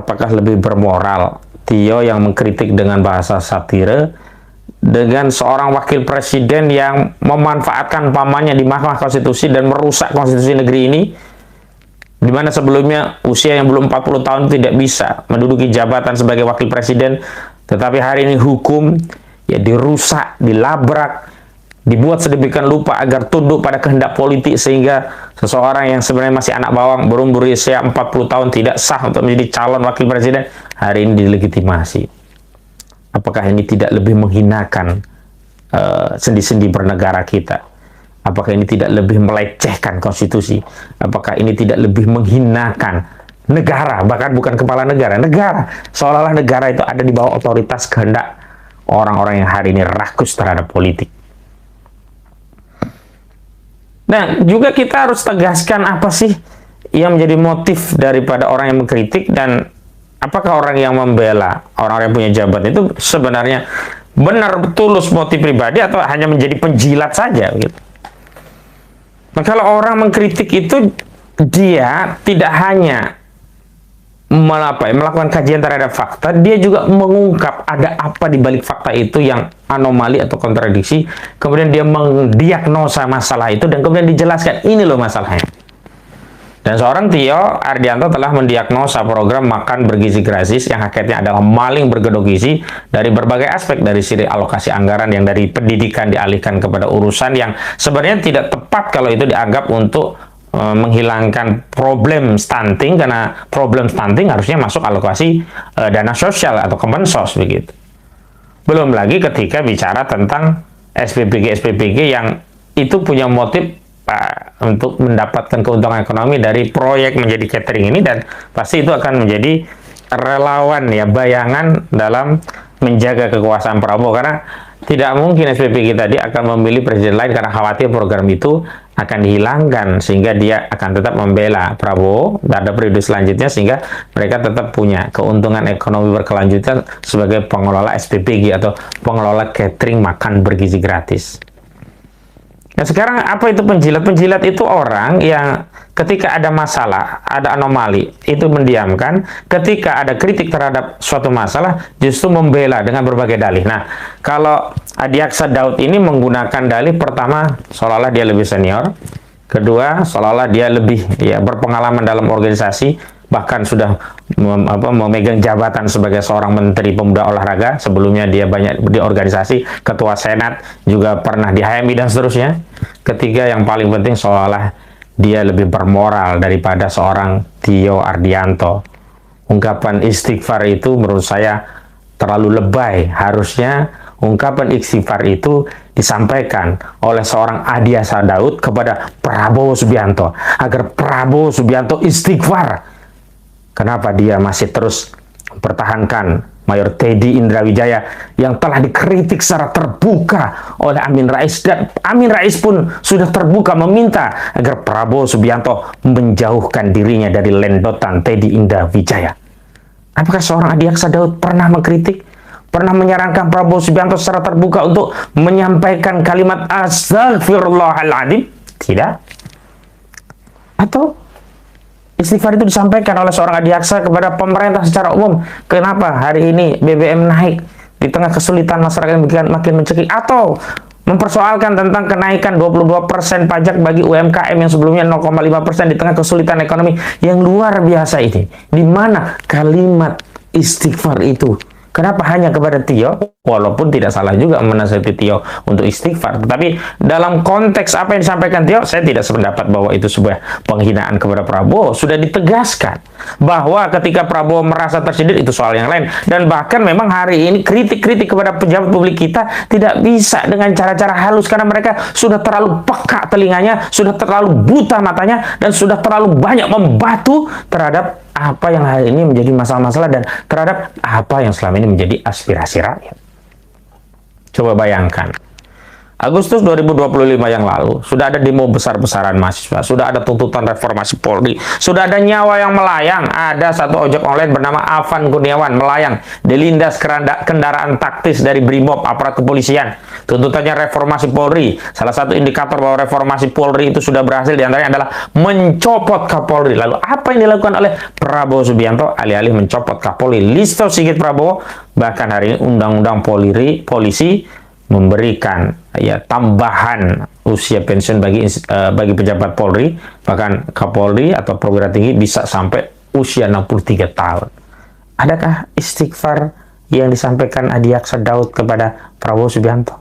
apakah lebih bermoral Tio yang mengkritik dengan bahasa satire dengan seorang wakil presiden yang memanfaatkan pamannya di Mahkamah Konstitusi dan merusak konstitusi negeri ini, di mana sebelumnya usia yang belum 40 tahun tidak bisa menduduki jabatan sebagai wakil presiden, tetapi hari ini hukum ya dirusak, dilabrak, dibuat sedemikian lupa agar tunduk pada kehendak politik, sehingga seseorang yang sebenarnya masih anak bawang berumur usia 40 tahun tidak sah untuk menjadi calon wakil presiden hari ini dilegitimasi. Apakah ini tidak lebih menghinakan sendi-sendi bernegara kita? Apakah ini tidak lebih melecehkan konstitusi? Apakah ini tidak lebih menghinakan negara, bahkan bukan kepala negara, negara, seolah-olah negara itu ada di bawah otoritas kehendak orang-orang yang hari ini rakus terhadap politik. Nah, juga kita harus tegaskan apa sih yang menjadi motif daripada orang yang mengkritik, dan apakah orang yang membela orang-orang yang punya jabatan itu sebenarnya benar tulus motif pribadi atau hanya menjadi penjilat saja gitu. Nah, kalau orang mengkritik itu dia tidak hanya melakukan kajian terhadap fakta, dia juga mengungkap ada apa di balik fakta itu yang anomali atau kontradiksi, kemudian dia mendiagnosa masalah itu dan kemudian dijelaskan ini loh masalahnya. Dan seorang Tio Ardianto telah mendiagnosa program makan bergizi gratis yang hakikatnya adalah maling bergedok gizi dari berbagai aspek, dari sisi alokasi anggaran yang dari pendidikan dialihkan kepada urusan yang sebenarnya tidak tepat kalau itu dianggap untuk menghilangkan problem stunting, karena problem stunting harusnya masuk alokasi dana sosial atau kemensos begitu. Belum lagi ketika bicara tentang SPPG yang itu punya motif untuk mendapatkan keuntungan ekonomi dari proyek menjadi catering ini, dan pasti itu akan menjadi relawan ya, bayangan dalam menjaga kekuasaan Prabowo, karena tidak mungkin SPPG tadi akan memilih presiden lain karena khawatir program itu akan dihilangkan, sehingga dia akan tetap membela Prabowo pada periode selanjutnya, sehingga mereka tetap punya keuntungan ekonomi berkelanjutan sebagai pengelola SPPG atau pengelola catering makan bergizi gratis. Nah, sekarang apa itu penjilat? Penjilat itu orang yang ketika ada masalah, ada anomali, itu mendiamkan. Ketika ada kritik terhadap suatu masalah, justru membela dengan berbagai dalih. Nah, kalau Adiaksa Daud ini menggunakan dalih, pertama, seolah-olah dia lebih senior. Kedua, seolah-olah dia lebih berpengalaman dalam organisasi, bahkan sudah memegang jabatan sebagai seorang menteri pemuda olahraga. Sebelumnya dia banyak di organisasi, ketua senat, juga pernah di HMI dan seterusnya. Ketiga, yang paling penting, seolah dia lebih bermoral daripada seorang Tio Ardianto. Ungkapan istighfar itu menurut saya terlalu lebay. Harusnya ungkapan istighfar itu disampaikan oleh seorang Adiaksa Daud kepada Prabowo Subianto, agar Prabowo Subianto istighfar. Kenapa dia masih terus mempertahankan Mayor Teddy Indrawijaya yang telah dikritik secara terbuka oleh Amin Rais, dan Amin Rais pun sudah terbuka meminta agar Prabowo Subianto menjauhkan dirinya dari lendotan Teddy Indrawijaya. Apakah seorang Adiaksa Daud pernah mengkritik, pernah menyarankan Prabowo Subianto secara terbuka untuk menyampaikan kalimat astagfirullahaladzim? Tidak. Atau istighfar itu disampaikan oleh seorang Adiaksa kepada pemerintah secara umum? Kenapa hari ini BBM naik di tengah kesulitan masyarakat yang makin mencekik? Atau mempersoalkan tentang kenaikan 22% pajak bagi UMKM yang sebelumnya 0,5% di tengah kesulitan ekonomi yang luar biasa ini? Di mana kalimat istighfar itu? Kenapa hanya kepada Tio? Walaupun tidak salah juga menasihati Tio untuk istighfar. Tetapi dalam konteks apa yang disampaikan Tio, saya tidak sependapat bahwa itu sebuah penghinaan kepada Prabowo. Sudah ditegaskan bahwa ketika Prabowo merasa tersindir, itu soal yang lain. Dan bahkan memang hari ini kritik-kritik kepada pejabat publik kita tidak bisa dengan cara-cara halus, karena mereka sudah terlalu peka telinganya, sudah terlalu buta matanya, dan sudah terlalu banyak membatu terhadap apa yang hari ini menjadi masalah-masalah dan terhadap apa yang selama ini menjadi aspirasi rakyat. Coba bayangkan, Agustus 2025 yang lalu, sudah ada demo besar-besaran mahasiswa, sudah ada tuntutan reformasi Polri, sudah ada nyawa yang melayang. Ada satu ojek online bernama Avan Kurniawan melayang dilindas kendaraan taktis dari Brimob, aparat kepolisian. Tuntutannya reformasi Polri. Salah satu indikator bahwa reformasi Polri itu sudah berhasil diantaranya adalah mencopot Kapolri. Lalu apa yang dilakukan oleh Prabowo Subianto? Alih-alih mencopot Kapolri Listio Sigit Prabowo, bahkan hari ini undang-undang polisi memberikan tambahan usia pensiun bagi pejabat Polri, bahkan Kapolri atau perwira tinggi bisa sampai usia 63 tahun. Adakah istighfar yang disampaikan Adi Aksa Daud kepada Prabowo Subianto?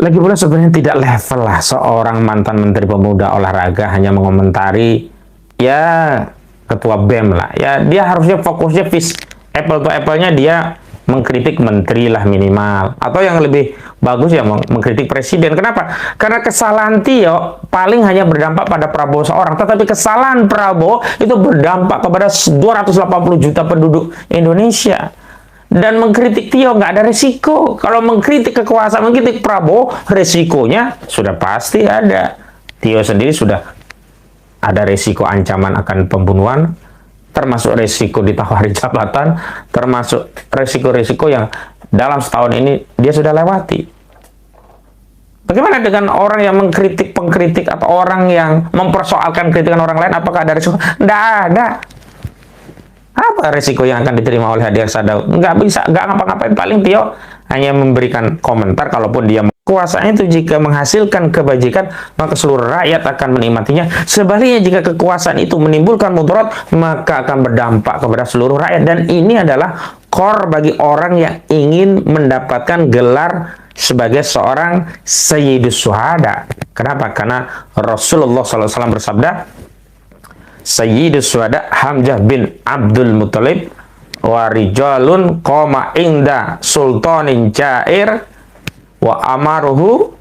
Lagi pula sebenarnya tidak level lah seorang mantan Menteri Pemuda Olahraga hanya mengomentari ketua BEM lah. Ya dia harusnya fokusnya apple to apple-nya dia mengkritik menteri lah minimal, atau yang lebih bagus ya mengkritik presiden. Kenapa? Karena kesalahan Tio paling hanya berdampak pada Prabowo seorang, tetapi kesalahan Prabowo itu berdampak kepada 280 juta penduduk Indonesia. Dan mengkritik Tio nggak ada resiko. Kalau mengkritik kekuasaan, mengkritik Prabowo, resikonya sudah pasti ada. Tio sendiri sudah ada resiko ancaman akan pembunuhan, termasuk resiko ditawari jabatan, termasuk resiko-resiko yang dalam setahun ini dia sudah lewati. Bagaimana dengan orang yang mengkritik pengkritik atau orang yang mempersoalkan kritikan orang lain? Apakah ada resiko? Nggak ada. Apa resiko yang akan diterima oleh Adi Aksa Daud? Nggak bisa, nggak ngapa-ngapain. Paling Tio hanya memberikan komentar. Kalaupun dia kekuasaan itu jika menghasilkan kebajikan, maka seluruh rakyat akan menikmatinya. Sebaliknya jika kekuasaan itu menimbulkan mudarat, maka akan berdampak kepada seluruh rakyat. Dan ini adalah core bagi orang yang ingin mendapatkan gelar sebagai seorang Sayyidus Syuhada. Kenapa? Karena Rasulullah SAW bersabda, Sayyidus Syuhada Hamzah bin Abdul Muthalib wa rijalun qoma inda sultanin jair wa amaruhu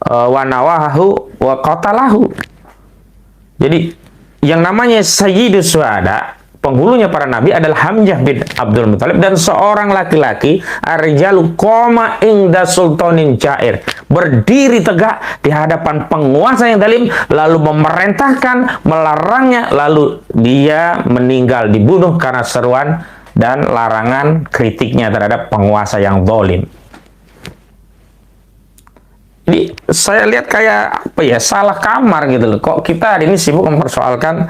wa nawahu wa qatalahu. Jadi yang namanya Sayyidus Syuhada, penghulunya para nabi adalah Hamzah bin Abdul Muthalib, dan seorang laki-laki ar-rijalu qoma inda sultanin jair, berdiri tegak di hadapan penguasa yang zalim, lalu memerintahkan, melarangnya, lalu dia meninggal dibunuh karena seruan dan larangan kritiknya terhadap penguasa yang zalim. Jadi saya lihat kayak salah kamar gitu loh. Kok kita hari ini sibuk mempersoalkan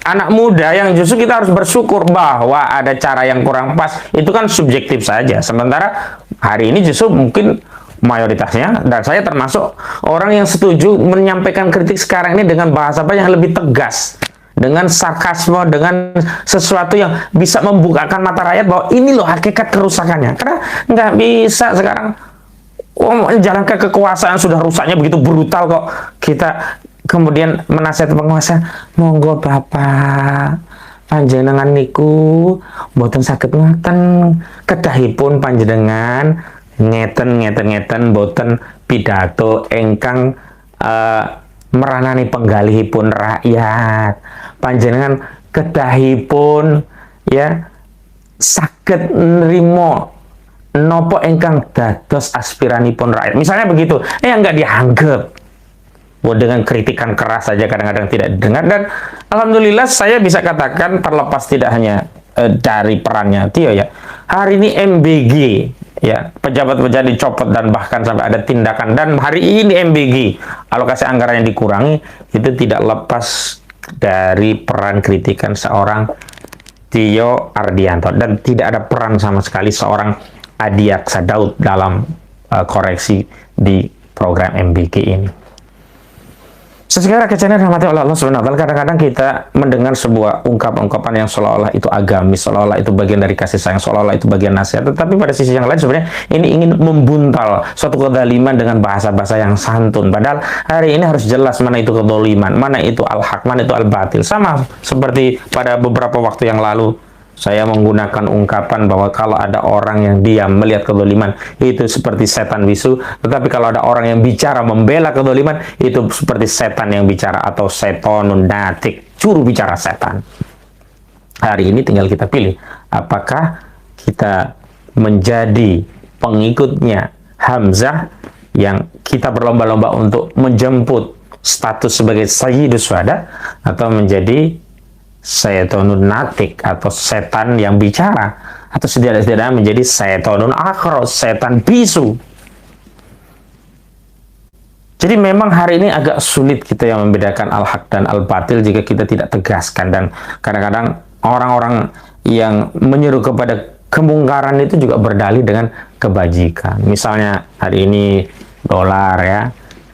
anak muda yang justru kita harus bersyukur bahwa ada cara yang kurang pas. Itu kan subjektif saja. Sementara hari ini justru mungkin mayoritasnya, dan saya termasuk orang yang setuju menyampaikan kritik sekarang ini dengan bahasa yang lebih tegas, dengan sarkasme, dengan sesuatu yang bisa membukakan mata rakyat bahwa ini loh hakikat kerusakannya. Karena nggak bisa sekarang menjalankan kekuasaan sudah rusaknya begitu brutal, kok kita kemudian menasihati penguasa, monggo Bapak panjenengan niku mboten saged ngaten, kedahipun panjenengan ngeten mboten pidato ingkang meranani penggalihipun rakyat. Panjenengan kedahipun saged nrimo nopo ingkang dados aspiranipun rakyat. Misalnya begitu. Nggak dianggap. Dengan kritikan keras saja kadang-kadang tidak didengar. Dan alhamdulillah saya bisa katakan, terlepas tidak hanya dari perannya Tio hari ini MBG pejabat-pejabat dicopot dan bahkan sampai ada tindakan, dan hari ini MBG alokasi anggaran yang dikurangi, itu tidak lepas dari peran kritikan seorang Tio Ardianto, dan tidak ada peran sama sekali seorang Adi Aksa Daud dalam koreksi di program MBG ini. Sesekali kecilnya rahmati oleh Allah Subhanahu wa Ta'ala, kadang-kadang kita mendengar sebuah ungkapan-ungkapan yang seolah-olah itu agamis, seolah-olah itu bagian dari kasih sayang, seolah-olah itu bagian nasihat. Tetapi pada sisi yang lain sebenarnya ini ingin membuntal suatu kezaliman dengan bahasa-bahasa yang santun. Padahal hari ini harus jelas mana itu kezaliman, mana itu al-haq, mana itu al-batil. Sama seperti pada beberapa waktu yang lalu saya menggunakan ungkapan bahwa kalau ada orang yang diam melihat kezaliman, itu seperti setan bisu. Tetapi kalau ada orang yang bicara membela kezaliman, itu seperti setan yang bicara, atau setonun natik, juru bicara setan. Hari ini tinggal kita pilih, apakah kita menjadi pengikutnya Hamzah yang kita berlomba-lomba untuk menjemput status sebagai sayyidus syuhada atau menjadi syaitonun natik atau setan yang bicara, atau setidak-tidaknya menjadi syaitonun akhros, setan bisu. Jadi memang hari ini agak sulit kita yang membedakan al-haq dan al-batil jika kita tidak tegaskan, dan kadang-kadang orang-orang yang menyeru kepada kemungkaran itu juga berdalih dengan kebajikan. Misalnya hari ini dolar ya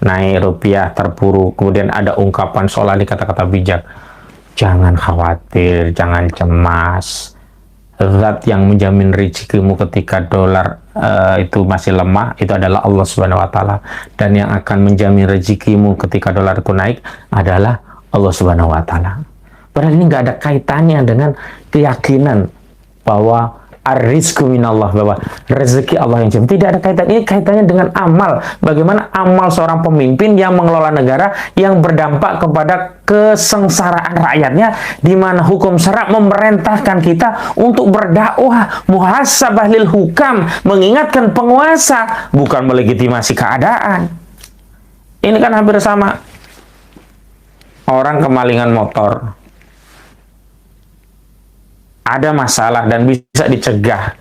naik, rupiah terpuruk, kemudian ada ungkapan seolah di kata-kata bijak, jangan khawatir, jangan cemas, zat yang menjamin rezekimu ketika dolar itu masih lemah itu adalah Allah Subhanahu wa taala, dan yang akan menjamin rezekimu ketika dolar itu naik adalah Allah Subhanahu wa taala. Padahal ini nggak ada kaitannya dengan keyakinan bahwa ar-rizqu minallah, bahwa rezeki Allah yang jamin. Tidak ada kaitan. Ini kaitannya dengan amal. Bagaimana amal seorang pemimpin yang mengelola negara yang berdampak kepada kesengsaraan rakyatnya, di mana hukum syara memerintahkan kita untuk berdakwah, muhasabah lil hukam, mengingatkan penguasa, bukan melegitimasi keadaan. Ini kan hampir sama. Orang kemalingan motor, ada masalah dan bisa dicegah,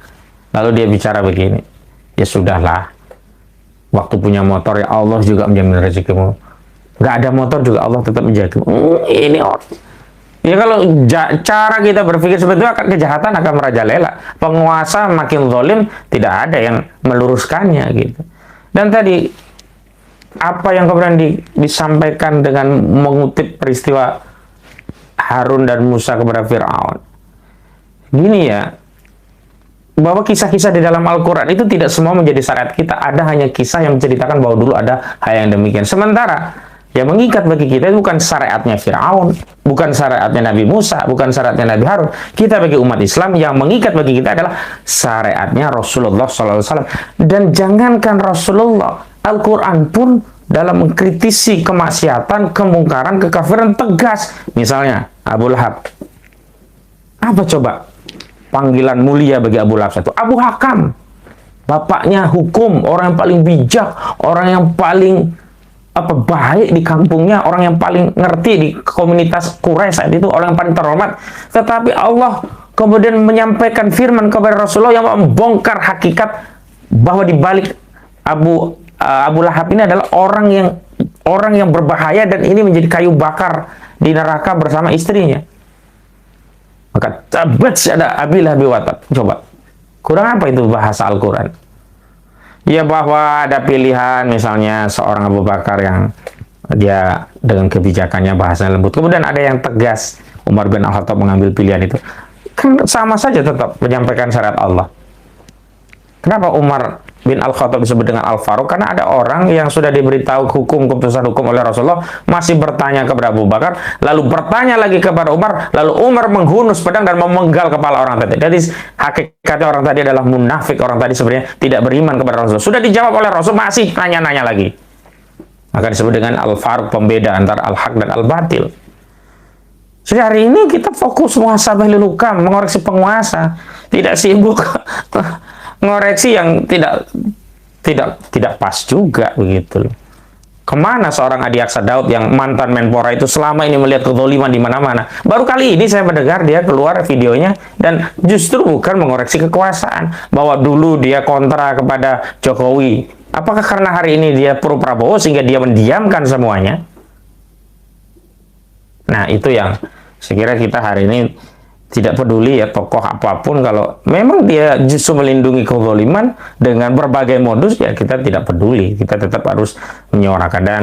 lalu dia bicara begini, ya sudahlah, waktu punya motor ya Allah juga menjamin rezekimu, nggak ada motor juga Allah tetap menjaga. Ini orang ya, kalau cara kita berpikir seperti itu, akan kejahatan akan merajalela, penguasa makin zalim, tidak ada yang meluruskannya gitu. Dan tadi apa yang kemudian disampaikan dengan mengutip peristiwa Harun dan Musa kepada Fir'aun, gini ya, bahwa kisah-kisah di dalam Al-Quran itu tidak semua menjadi syariat kita. Ada hanya kisah yang menceritakan bahwa dulu ada hal yang demikian. Sementara yang mengikat bagi kita itu bukan syariatnya Fir'aun, bukan syariatnya Nabi Musa, bukan syariatnya Nabi Harun. Kita bagi umat Islam yang mengikat bagi kita adalah syariatnya Rasulullah SAW. Dan jangankan Rasulullah, Al-Quran pun dalam mengkritisi kemaksiatan, kemungkaran, kekafiran tegas. Misalnya Abu Lahab. Apa coba panggilan mulia bagi Abu Lahab itu? Abu Hakam, bapaknya hukum, orang yang paling bijak, orang yang paling baik di kampungnya, orang yang paling ngerti di komunitas Quraisy saat itu, orang yang paling terhormat. Tetapi Allah kemudian menyampaikan firman kepada Rasulullah yang membongkar hakikat bahwa di balik Abu Lahab ini adalah orang yang berbahaya, dan ini menjadi kayu bakar di neraka bersama istrinya. Maka tabat ada Abi Lahab wa tab. Coba, kurang apa itu bahasa Al-Quran? Ya, bahwa ada pilihan, misalnya seorang Abu Bakar yang dia dengan kebijakannya bahasanya lembut, kemudian ada yang tegas, Umar bin Al-Khattab mengambil pilihan itu, kan sama saja tetap menyampaikan syariat Allah. Kenapa Umar bin Al-Khattab disebut dengan Al-Faruq? Karena ada orang yang sudah diberitahu keputusan hukum oleh Rasulullah, masih bertanya kepada Abu Bakar, lalu bertanya lagi kepada Umar, lalu Umar menghunus pedang dan memenggal kepala orang tadi. Jadi hakikatnya orang tadi adalah munafik, orang tadi sebenarnya tidak beriman kepada Rasulullah. Sudah dijawab oleh Rasul, masih nanya-nanya lagi. Maka disebut dengan Al-Faruq, pembeda antara Al-Haq dan Al-Batil. Jadi hari ini kita fokus muhasabah lil hukam, mengoreksi penguasa, tidak sibuk ngoreksi yang tidak pas juga begitu. Kemana seorang Adi Aksa Daud yang mantan Menpora itu selama ini melihat kezaliman di mana-mana? Baru kali ini saya mendengar dia keluar videonya, dan justru bukan mengoreksi kekuasaan, bahwa dulu dia kontra kepada Jokowi. Apakah karena hari ini dia pro Prabowo sehingga dia mendiamkan semuanya? Nah, itu yang saya kira kita hari ini tidak peduli ya tokoh apapun, kalau memang dia justru melindungi kezaliman dengan berbagai modus, ya kita tidak peduli, kita tetap harus menyuarakan. Dan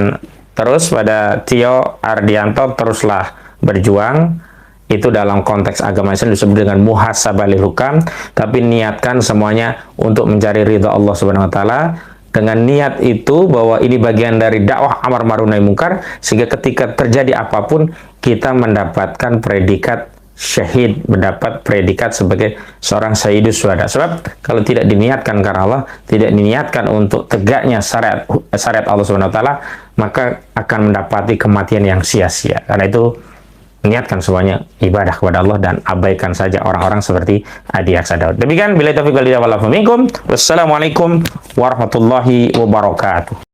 terus pada Tio Ardianto, teruslah berjuang, itu dalam konteks agama Islam disebut dengan muhasabah lil hukam, tapi niatkan semuanya untuk mencari ridha Allah Subhanahu wa taala. Dengan niat itu bahwa ini bagian dari dakwah amar ma'ruf nahi munkar, sehingga ketika terjadi apapun kita mendapatkan predikat syahid, mendapat predikat sebagai seorang sayyidus syuhada. Sebab kalau tidak diniatkan karena Allah, tidak diniatkan untuk tegaknya syariat Allah Subhanahu wa taala, maka akan mendapati kematian yang sia-sia. Karena itu niatkan semuanya ibadah kepada Allah dan abaikan saja orang-orang seperti Adi Aksa Daud. Demikian, bila taufiq wal hidayah wal afu minkum. Wassalamualaikum warahmatullahi wabarakatuh.